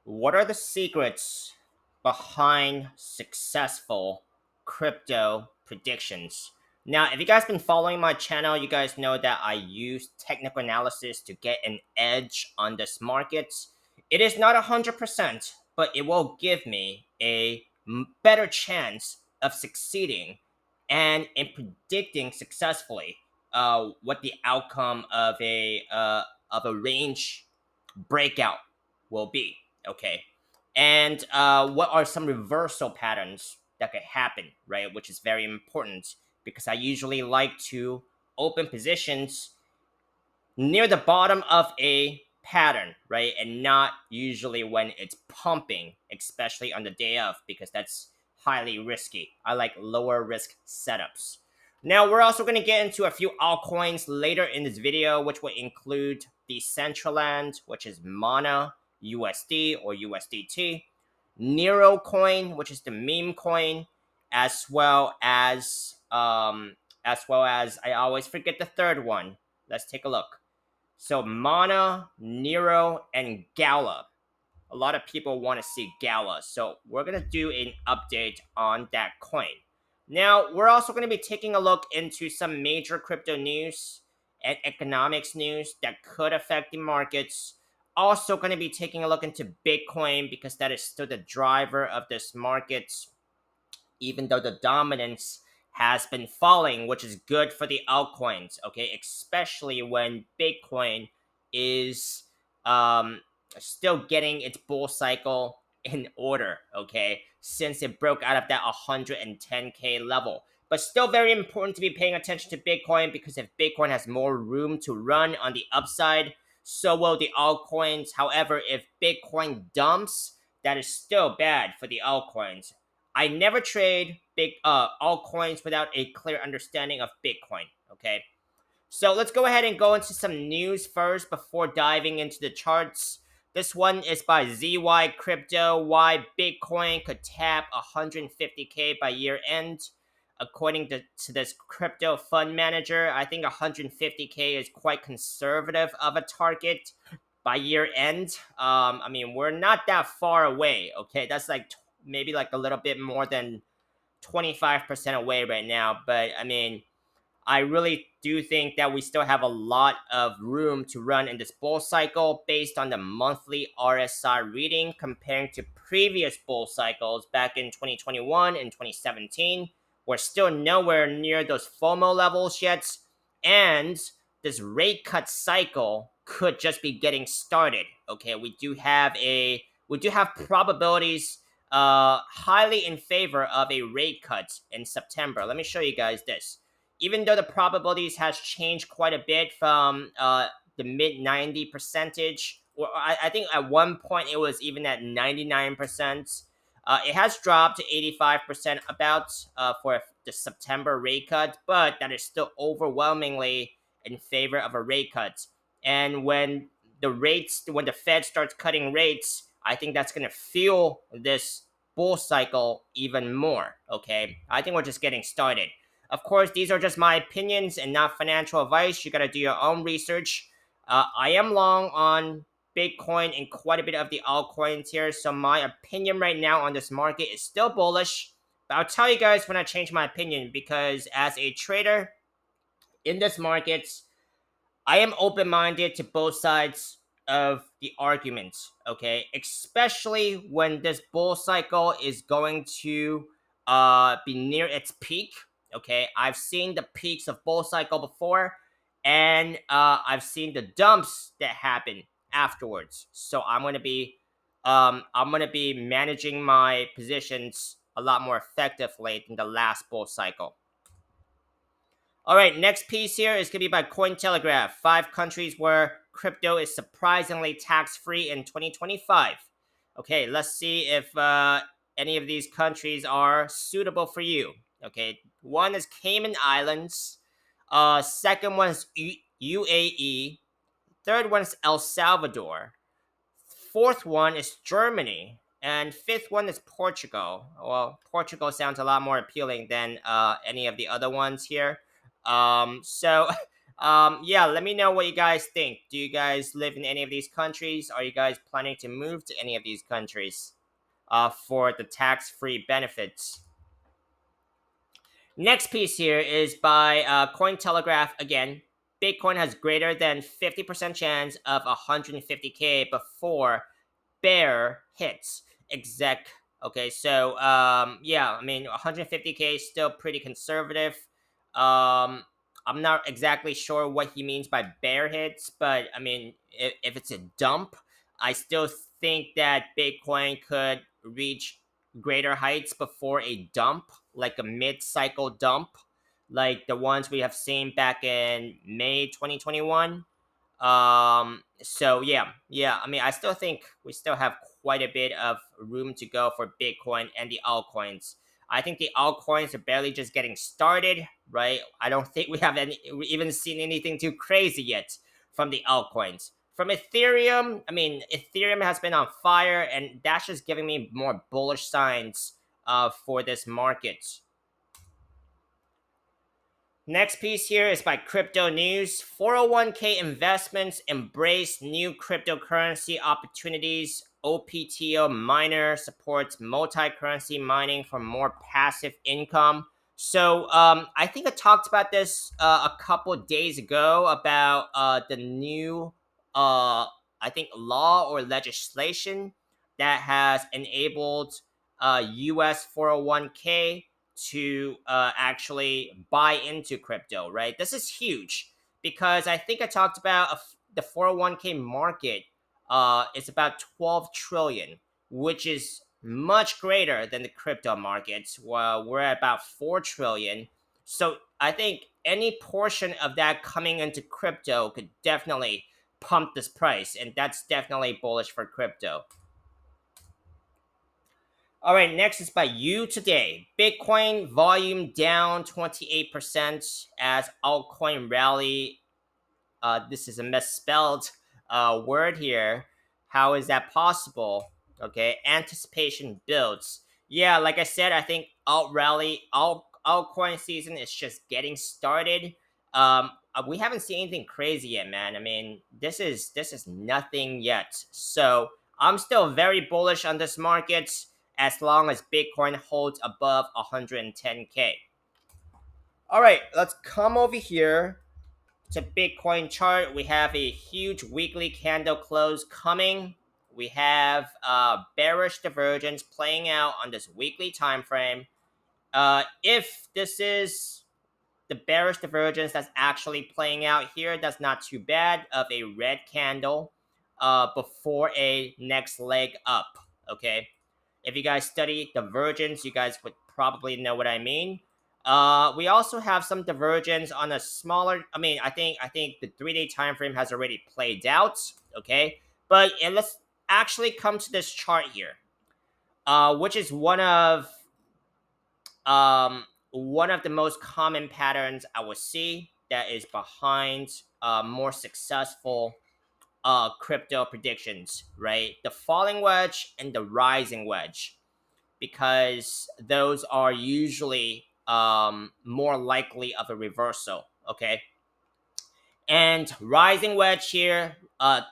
What are the secrets behind successful crypto predictions? Now, if you guys been following my channel, you guys know that I use technical analysis to get an edge on this market. It is not 100%, but it will give me a better chance of succeeding and in predicting successfully what the outcome of a range breakout will be. Okay. And what are some reversal patterns that could happen, right? Which is very important because I usually like to open positions near the bottom of a pattern, right? And not usually when it's pumping, especially on the day of, because that's highly risky. I like lower risk setups. Now, we're also going to get into a few altcoins later in this video, which will include Decentraland, which is MANA USD or USDT, Neiro coin, which is the meme coin, as well as I always forget the third one. Let's take a look. So Mana, Neiro, and Gala. A lot of people want to see Gala, so we're gonna do an update on that coin. Now we're also gonna be taking a look into some major crypto news and economics news that could affect the markets. Also gonna be taking a look into Bitcoin because that is still the driver of this market, even though the dominance has been falling, which is good for the altcoins, okay? Especially when Bitcoin is still getting its bull cycle in order, okay? Since it broke out of that 110K level. But still very important to be paying attention to Bitcoin because if Bitcoin has more room to run on the upside, so will the altcoins. However, if Bitcoin dumps, that is still bad for the altcoins. I never trade big altcoins without a clear understanding of Bitcoin. Okay, so let's go ahead and go into some news first before diving into the charts. This one is by ZY Crypto. Why Bitcoin could tap 150K by year end. According to this crypto fund manager, I think 150K is quite conservative of a target by year end. I mean, we're not that far away. Okay, that's like maybe like a little bit more than 25% away right now. But I mean, I really do think that we still have a lot of room to run in this bull cycle based on the monthly RSI reading comparing to previous bull cycles back in 2021 and 2017. We're still nowhere near those FOMO levels yet, and this rate cut cycle could just be getting started. Okay, we do have probabilities highly in favor of a rate cut in September. Let me show you guys this. Even though the probabilities has changed quite a bit from the mid 90 percentage, or I think at one point it was even at 99%. It has dropped to 85% about for the September rate cut, but that is still overwhelmingly in favor of a rate cut. And when the Fed starts cutting rates, I think that's going to fuel this bull cycle even more. Okay, I think we're just getting started. Of course, these are just my opinions and not financial advice. You got to do your own research. I am long on Bitcoin and quite a bit of the altcoins here. So my opinion right now on this market is still bullish. But I'll tell you guys when I change my opinion because as a trader in this market, I am open-minded to both sides of the argument, okay? Especially when this bull cycle is going to be near its peak, okay? I've seen the peaks of bull cycle before, and I've seen the dumps that happen afterwards. So I'm gonna be managing my positions a lot more effectively than the last bull cycle. All right, next piece here is going to be by Cointelegraph. 5 countries where crypto is surprisingly tax-free in 2025. Okay, let's see if any of these countries are suitable for you. Okay, one is Cayman Islands. Second one is UAE. Third one is El Salvador. Fourth one is Germany. And fifth one is Portugal. Well, Portugal sounds a lot more appealing than any of the other ones here. So Yeah, let me know what you guys think. Do you guys live in any of these countries? Are you guys planning to move to any of these countries for the tax-free benefits? Next piece here is by Cointelegraph again. Bitcoin has greater than 50% chance of 150K before bear hits. Exec. Okay, so yeah, I mean 150K is still pretty conservative. Um, I'm not exactly sure what he means by bear hits, but I mean if it's a dump, I still think that Bitcoin could reach greater heights before a dump, like a mid-cycle dump, like the ones we have seen back in May 2021. So yeah, I mean I still think we still have quite a bit of room to go for Bitcoin and the altcoins. I think the altcoins are barely just getting started, right? I don't think we even seen anything too crazy yet from the altcoins. From Ethereum, I mean Ethereum has been on fire, and that's just giving me more bullish signs for this market. Next piece here is by Crypto News. 401k investments embrace new cryptocurrency opportunities. OPTO miner supports multi-currency mining for more passive income. So I think I talked about this a couple days ago about the new, I think, law or legislation that has enabled US 401k to actually buy into crypto, right? This is huge because I think I talked about the 401k market is about 12 trillion, which is much greater than the crypto markets. Well, we're at about 4 trillion. So I think any portion of that coming into crypto could definitely pump this price, and that's definitely bullish for crypto. All right, next is by you today. Bitcoin volume down 28% as altcoin rally. This is a misspelled word here. How is that possible? Okay, anticipation builds. Yeah, like I said, I think altcoin season is just getting started. We haven't seen anything crazy yet, man. I mean, this is nothing yet. So I'm still very bullish on this market as long as Bitcoin holds above 110K. All right, let's come over here to Bitcoin chart. We have a huge weekly candle close coming. We have bearish divergence playing out on this weekly time frame. If this is the bearish divergence that's actually playing out here, that's not too bad of a red candle before a next leg up. Okay, if you guys study divergence, you guys would probably know what I mean. We also have some divergence on a smaller. I think the 3 day time frame has already played out. Okay, but let's actually come to this chart here, which is one of the most common patterns I will see that is behind more successful crypto predictions. Right, the falling wedge and the rising wedge, because those are usually more likely of a reversal. Okay, and rising wedge here,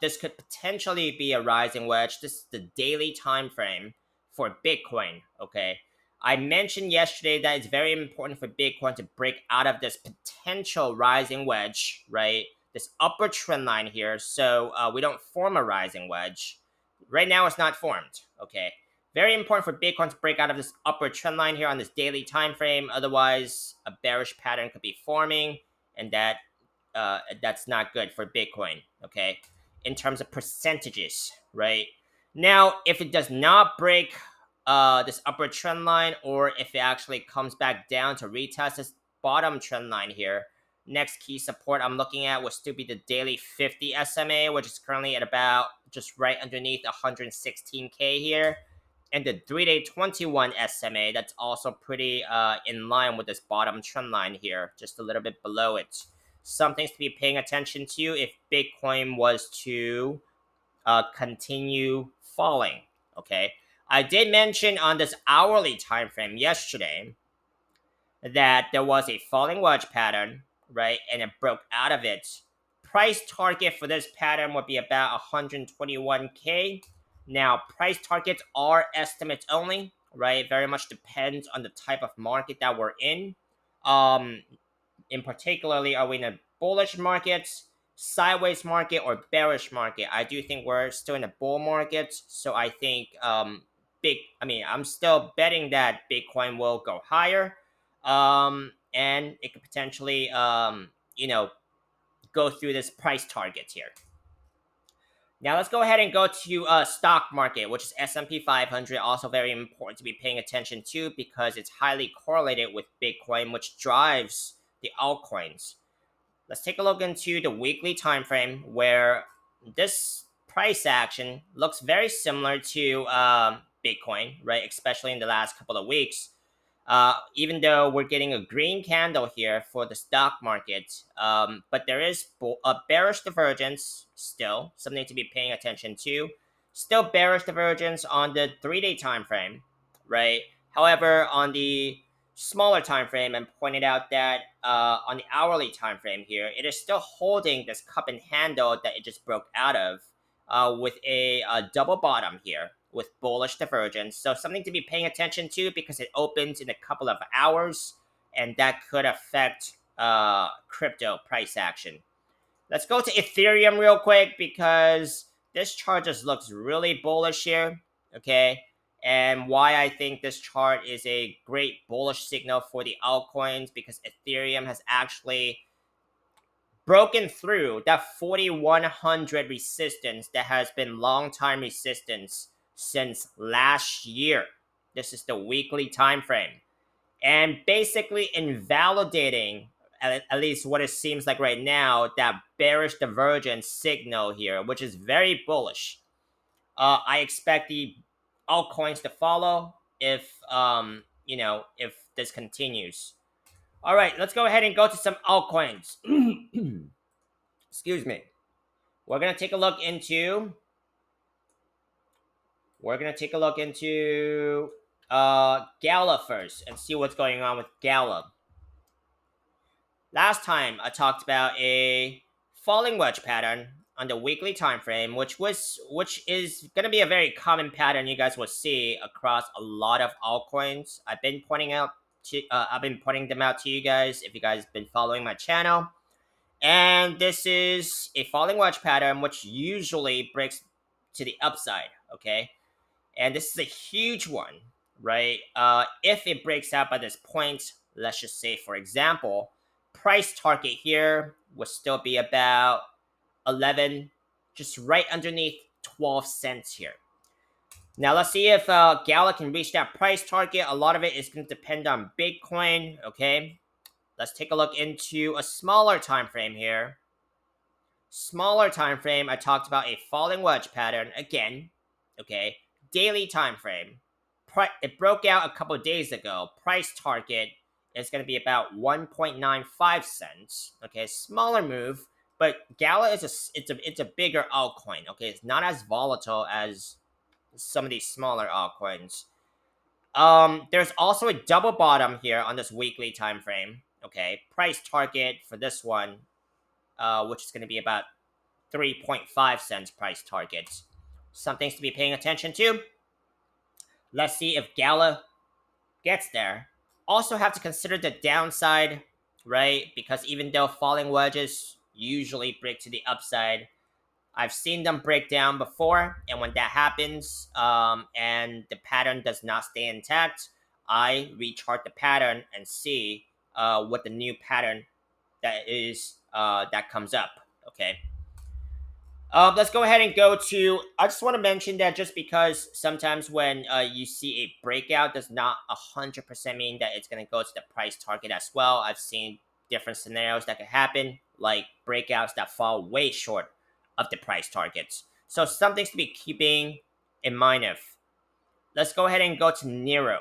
this could potentially be a rising wedge. This is the daily time frame for Bitcoin. Okay, I mentioned yesterday that it's very important for Bitcoin to break out of this potential rising wedge, right? This upper trend line here, so we don't form a rising wedge. Right now, it's not formed. Okay, very important for Bitcoin to break out of this upper trend line here on this daily time frame. Otherwise, a bearish pattern could be forming, and that's not good for Bitcoin. Okay, in terms of percentages, right? Now, if it does not break this upper trend line, or if it actually comes back down to retest this bottom trend line here, next key support I'm looking at would still be the daily 50 SMA, which is currently at about just right underneath 116K here. And the 3 day 21 SMA, that's also pretty in line with this bottom trend line here, just a little bit below it. Some things to be paying attention to if Bitcoin was to continue falling. Okay, I did mention on this hourly time frame yesterday that there was a falling wedge pattern, right? And it broke out of it. Price target for this pattern would be about 121K. Now, price targets are estimates only, right? Very much depends on the type of market that we're in. Um, in particularly, are we in a bullish market, sideways market, or bearish market? I do think we're still in a bull market, so I think I'm still betting that Bitcoin will go higher, and it could potentially go through this price target here. Now let's go ahead and go to stock market, which is S&P 500. Also very important to be paying attention to because it's highly correlated with Bitcoin, which drives the altcoins. Let's take a look into the weekly time frame where this price action looks very similar to Bitcoin, right? Especially in the last couple of weeks. Even though we're getting a green candle here for the stock market, but there is a bearish divergence still, something to be paying attention to. Still bearish divergence on the 3-day time frame, right? However, on the smaller time frame, and pointed out that on the hourly time frame here, it is still holding this cup and handle that it just broke out of, with a double bottom here with bullish divergence. So something to be paying attention to because it opens in a couple of hours, and that could affect crypto price action. Let's go to Ethereum real quick because this chart just looks really bullish here. Okay. And why I think this chart is a great bullish signal for the altcoins, because Ethereum has actually broken through that 4100 resistance that has been long time resistance since last year. This is the weekly time frame, and basically invalidating, at least what it seems like right now, that bearish divergence signal here, which is very bullish. I expect the altcoins to follow if this continues. All right, let's go ahead and go to some altcoins. Excuse me. We're gonna take a look into. We're gonna take a look into Gala first and see what's going on with Gala. Last time I talked about a falling wedge pattern on the weekly time frame, which is going to be a very common pattern you guys will see across a lot of altcoins. I've been pointing them out to you guys if you guys been following my channel. And this is a falling wedge pattern which usually breaks to the upside, okay? And this is a huge one, right? If it breaks out by this point, let's just say, for example, price target here would still be about 11, just right underneath 12 cents here. Now let's see if Gala can reach that price target. A lot of it is going to depend on Bitcoin, okay? Let's take a look into a smaller time frame here. Smaller time frame, I talked about a falling wedge pattern again, okay? Daily time frame. It broke out a couple days ago. Price target is going to be about 1.95 cents. Okay, smaller move, but Gala is it's a bigger altcoin. Okay, it's not as volatile as some of these smaller altcoins. There's also a double bottom here on this weekly time frame. Okay, price target for this one, which is going to be about 3.5 cents price target. Some things to be paying attention to. Let's see if Gala gets there. Also have to consider the downside, right? Because even though falling wedges usually break to the upside, I've seen them break down before, and when that happens, and the pattern does not stay intact, I rechart the pattern and see what the new pattern that comes up. Okay. Let's go ahead and go to. I just want to mention that just because sometimes when you see a breakout does not 100% mean that it's going to go to the price target as well. I've seen different scenarios that could happen, like breakouts that fall way short of the price targets. So some things to be keeping in mind of. Let's go ahead and go to Neiro,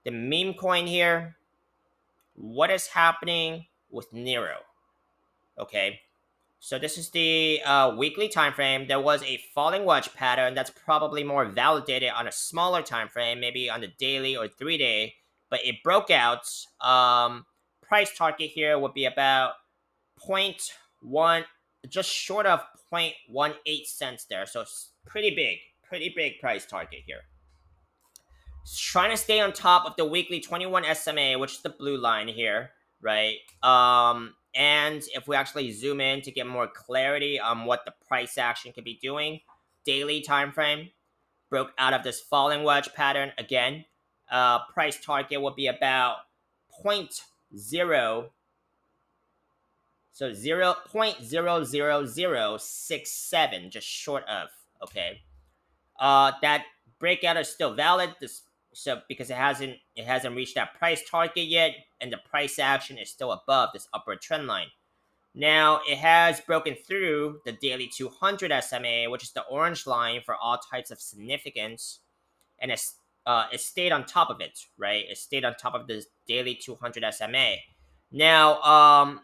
the meme coin here. What is happening with Neiro? Okay. So this is the weekly time frame. There was a falling wedge pattern that's probably more validated on a smaller time frame, maybe on the daily or 3-day, but it broke out. price target here would be about point 1, just short of 0.18 cents there. So it's pretty big price target here. Trying to stay on top of the weekly 21 SMA, which is the blue line here, right? And if we actually zoom in to get more clarity on what the price action could be doing, daily time frame broke out of this falling wedge pattern again. Price target will be about 0.0, so 0.00067, just short of, okay? That breakout is still valid, so because it hasn't reached that price target yet, and the price action is still above this upward trend line. Now it has broken through the daily 200 SMA, which is the orange line for all types of significance, and it stayed on top of it, right? It stayed on top of the daily 200 SMA. Now,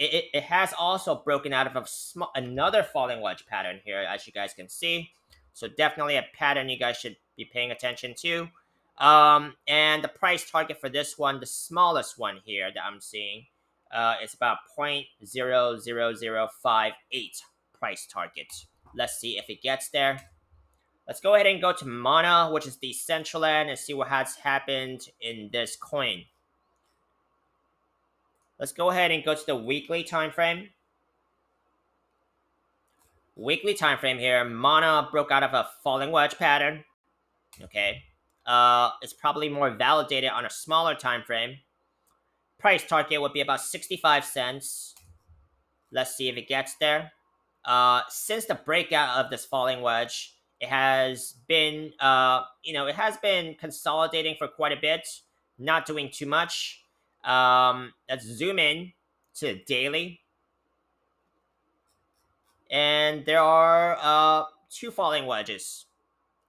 it has also broken out of another falling wedge pattern here, as you guys can see. So definitely a pattern you guys should be paying attention to. And the price target for this one, the smallest one here that I'm seeing, is about 0.00058 price target. Let's see if it gets there. Let's go ahead and go to MANA, which is the Decentraland, and see what has happened in this coin. Let's go ahead and go to the weekly time frame. Weekly time frame here, MANA broke out of a falling wedge pattern. Okay. It's probably more validated on a smaller time frame. Price target would be about 65 cents. Let's see if it gets there. Since the breakout of this falling wedge, it has been, it has been consolidating for quite a bit, not doing too much. Let's zoom in to daily. And there are two falling wedges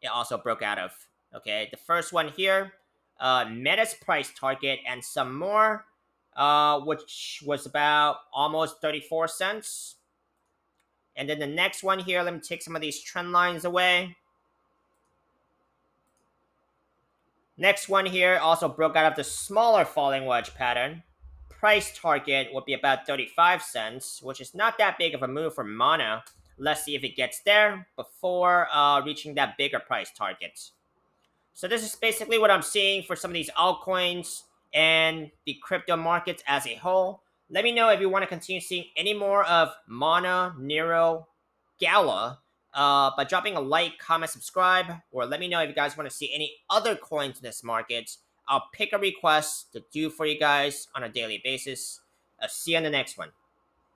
it also broke out of. Okay, the first one here met its price target and some more, which was about almost 34 cents. And then the next one here, let me take some of these trend lines away. Next one here also broke out of the smaller falling wedge pattern. Price target would be about 35 cents, which is not that big of a move for MANA. Let's see if it gets there before reaching that bigger price target. So this is basically what I'm seeing for some of these altcoins and the crypto markets as a whole. Let me know if you want to continue seeing any more of MANA, Neiro, Gala by dropping a like, comment, subscribe, or let me know if you guys want to see any other coins in this market. I'll pick a request to do for you guys on a daily basis. I'll see you on the next one.